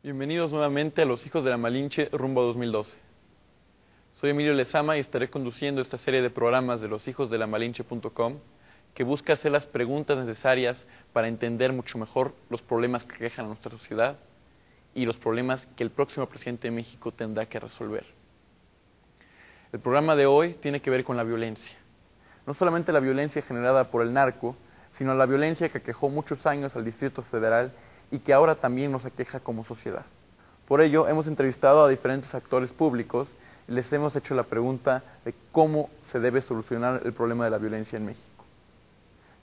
Bienvenidos nuevamente a Los Hijos de la Malinche rumbo a 2012. Soy Emilio Lezama y estaré conduciendo esta serie de programas de loshijosdelamalinche.com que busca hacer las preguntas necesarias para entender mucho mejor los problemas que aquejan a nuestra sociedad y los problemas que el próximo presidente de México tendrá que resolver. El programa de hoy tiene que ver con la violencia. No solamente la violencia generada por el narco, sino la violencia que aquejó muchos años al Distrito Federal y que ahora también nos aqueja como sociedad. Por ello, hemos entrevistado a diferentes actores públicos y les hemos hecho la pregunta de cómo se debe solucionar el problema de la violencia en México.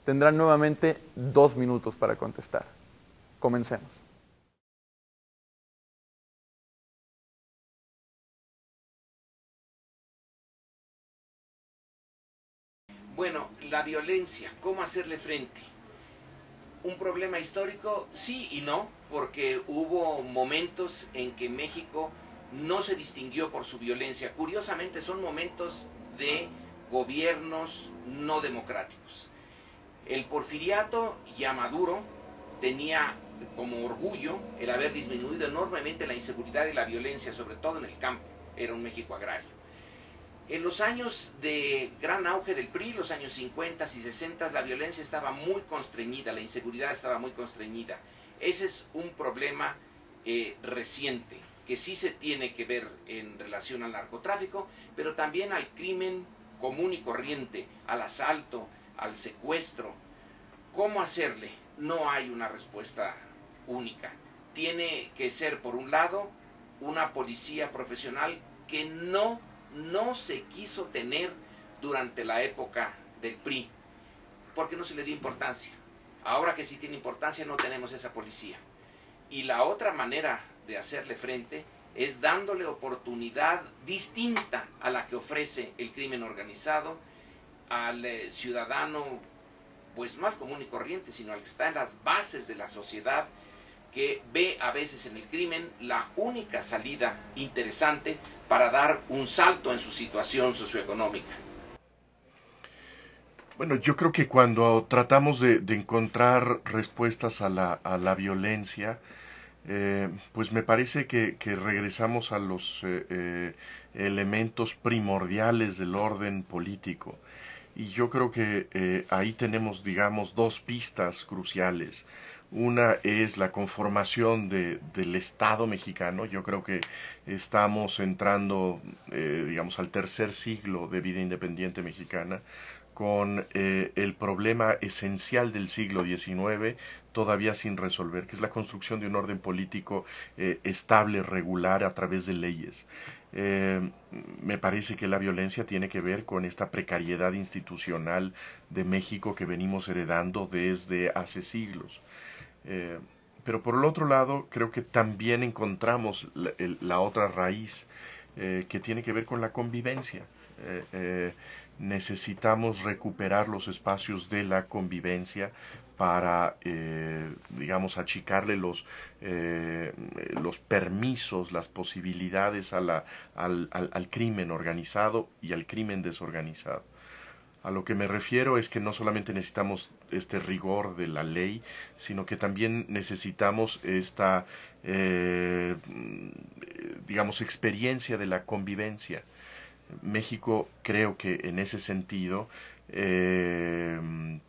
Tendrán nuevamente 2 minutos para contestar. Comencemos. Bueno, la violencia, ¿cómo hacerle frente? Un problema histórico, sí y no, porque hubo momentos en que México no se distinguió por su violencia. Curiosamente son momentos de gobiernos no democráticos. El porfiriato ya Maduro tenía como orgullo el haber disminuido enormemente la inseguridad y la violencia, sobre todo en el campo. Era un México agrario. En los años de gran auge del PRI, los años 50 y 60, la violencia estaba muy constreñida, la inseguridad estaba muy constreñida. Ese es un problema reciente, que sí se tiene que ver en relación al narcotráfico, pero también al crimen común y corriente, al asalto, al secuestro. ¿Cómo hacerle? No hay una respuesta única. Tiene que ser, por un lado, una policía profesional que no se quiso tener durante la época del PRI, porque no se le dio importancia. Ahora que sí tiene importancia, no tenemos esa policía. Y la otra manera de hacerle frente es dándole oportunidad distinta a la que ofrece el crimen organizado al ciudadano, pues no al común y corriente, sino al que está en las bases de la sociedad, que ve a veces en el crimen la única salida interesante para dar un salto en su situación socioeconómica. Bueno, yo creo que cuando tratamos de encontrar respuestas a la violencia, pues me parece que regresamos a los elementos primordiales del orden político. Y yo creo que ahí tenemos, digamos, dos pistas cruciales. Una es la conformación del Estado mexicano. Yo creo que estamos entrando, digamos, al tercer siglo de vida independiente mexicana, con el problema esencial del siglo XIX todavía sin resolver, que es la construcción de un orden político estable, regular, a través de leyes. Eh, Me parece que la violencia tiene que ver con esta precariedad institucional de México que venimos heredando desde hace siglos. Eh, pero por el otro lado, creo que también encontramos la otra raíz que tiene que ver con la convivencia. Eh, eh, Necesitamos recuperar los espacios de la convivencia para, digamos, achicarle los permisos, las posibilidades al crimen organizado y al crimen desorganizado. A lo que me refiero es que no solamente necesitamos este rigor de la ley, sino que también necesitamos esta, digamos, experiencia de la convivencia. México creo que en ese sentido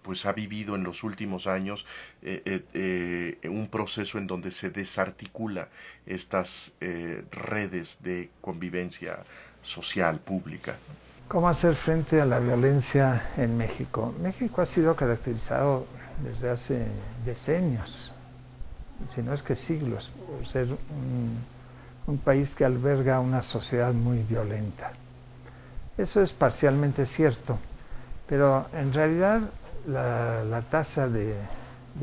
pues ha vivido en los últimos años un proceso en donde se desarticula estas redes de convivencia social pública. ¿Cómo hacer frente a la violencia en México? México ha sido caracterizado desde hace decenios, si no es que siglos, por ser un país que alberga una sociedad muy violenta. Eso es parcialmente cierto, pero en realidad la tasa de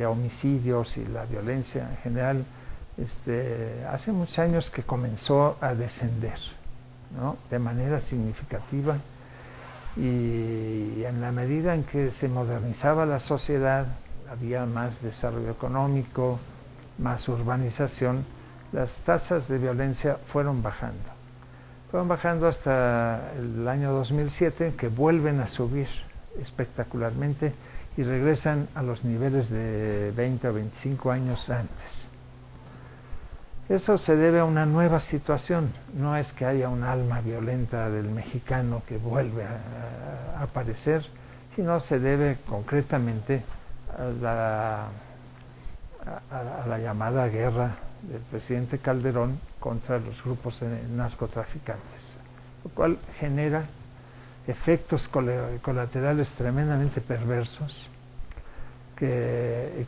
homicidios y la violencia en general hace muchos años que comenzó a descender, ¿no?, de manera significativa, y en la medida en que se modernizaba la sociedad, había más desarrollo económico, más urbanización, las tasas de violencia fueron bajando hasta el año 2007, que vuelven a subir espectacularmente y regresan a los niveles de 20 o 25 años antes. Eso se debe a una nueva situación, no es que haya un alma violenta del mexicano que vuelve a aparecer, sino se debe concretamente a la llamada guerra del presidente Calderón contra los grupos de narcotraficantes, lo cual genera efectos colaterales tremendamente perversos que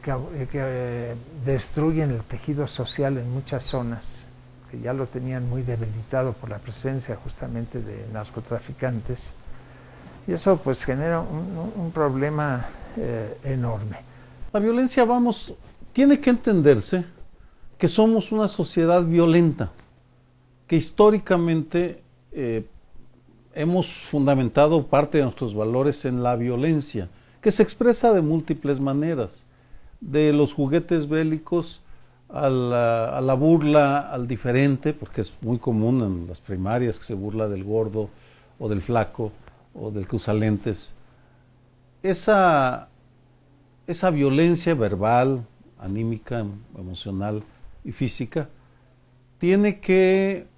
destruyen el tejido social en muchas zonas, que ya lo tenían muy debilitado por la presencia justamente de narcotraficantes, y eso pues genera un problema enorme. La violencia, tiene que entenderse que somos una sociedad violenta, que históricamente hemos fundamentado parte de nuestros valores en la violencia, que se expresa de múltiples maneras, de los juguetes bélicos a la burla al diferente, porque es muy común en las primarias que se burla del gordo o del flaco o del que usa lentes. Esa violencia verbal, anímica, emocional y física tiene que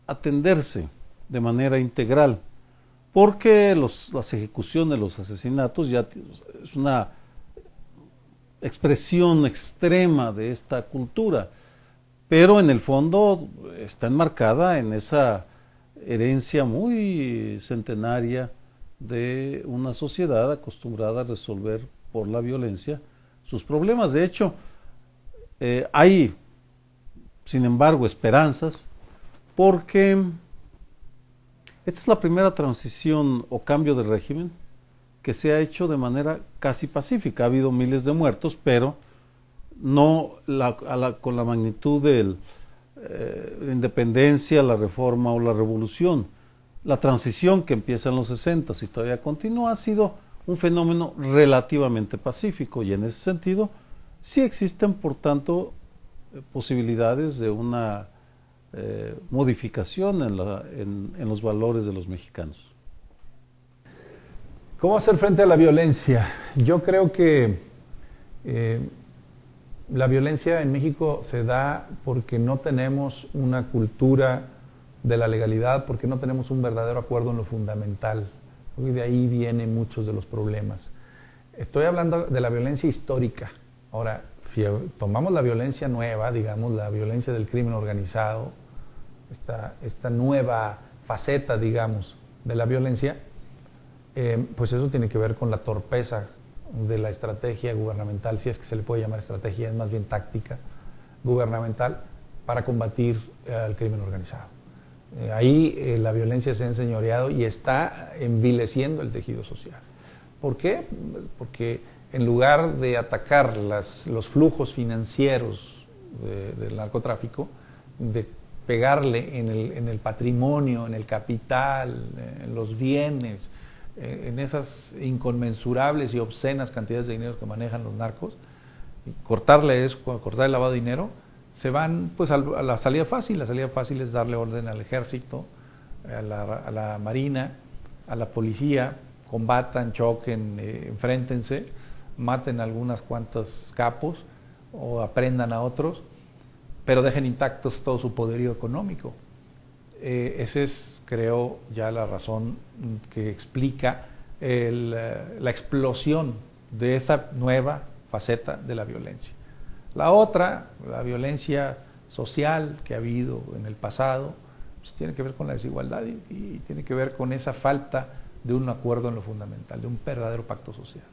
atenderse de manera integral, porque las ejecuciones, los asesinatos ya es una expresión extrema de esta cultura, pero en el fondo está enmarcada en esa herencia muy centenaria de una sociedad acostumbrada a resolver por la violencia sus problemas. De hecho, hay, sin embargo, esperanzas, porque esta es la primera transición o cambio de régimen que se ha hecho de manera casi pacífica. Ha habido miles de muertos, pero no con la magnitud de la independencia, la reforma o la revolución. La transición que empieza en los 60 y todavía continúa ha sido un fenómeno relativamente pacífico, y en ese sentido sí existen, por tanto, posibilidades de una modificación en los valores de los mexicanos. ¿Cómo hacer frente a la violencia? Yo creo que la violencia en México se da porque no tenemos una cultura de la legalidad, porque no tenemos un verdadero acuerdo en lo fundamental. Y de ahí vienen muchos de los problemas. Estoy hablando de la violencia histórica. Ahora, si tomamos la violencia nueva, digamos, la violencia del crimen organizado, esta nueva faceta, digamos, de la violencia, pues eso tiene que ver con la torpeza de la estrategia gubernamental, si es que se le puede llamar estrategia, es más bien táctica gubernamental, para combatir al crimen organizado. Ahí la violencia se ha enseñoreado y está envileciendo el tejido social. ¿Por qué? Porque en lugar de atacar los flujos financieros del narcotráfico, de pegarle en el patrimonio, en el capital, en los bienes, en esas inconmensurables y obscenas cantidades de dinero que manejan los narcos, y cortar el lavado de dinero, se van pues a la salida fácil. La salida fácil es darle orden al ejército, a la marina, a la policía: combatan, choquen, enfréntense, maten a algunas cuantas capos o aprendan a otros, pero dejen intactos todo su poderío económico. Esa es, creo, ya la razón que explica la explosión de esa nueva faceta de la violencia. La otra, la violencia social que ha habido en el pasado, pues tiene que ver con la desigualdad y tiene que ver con esa falta de un acuerdo en lo fundamental, de un verdadero pacto social.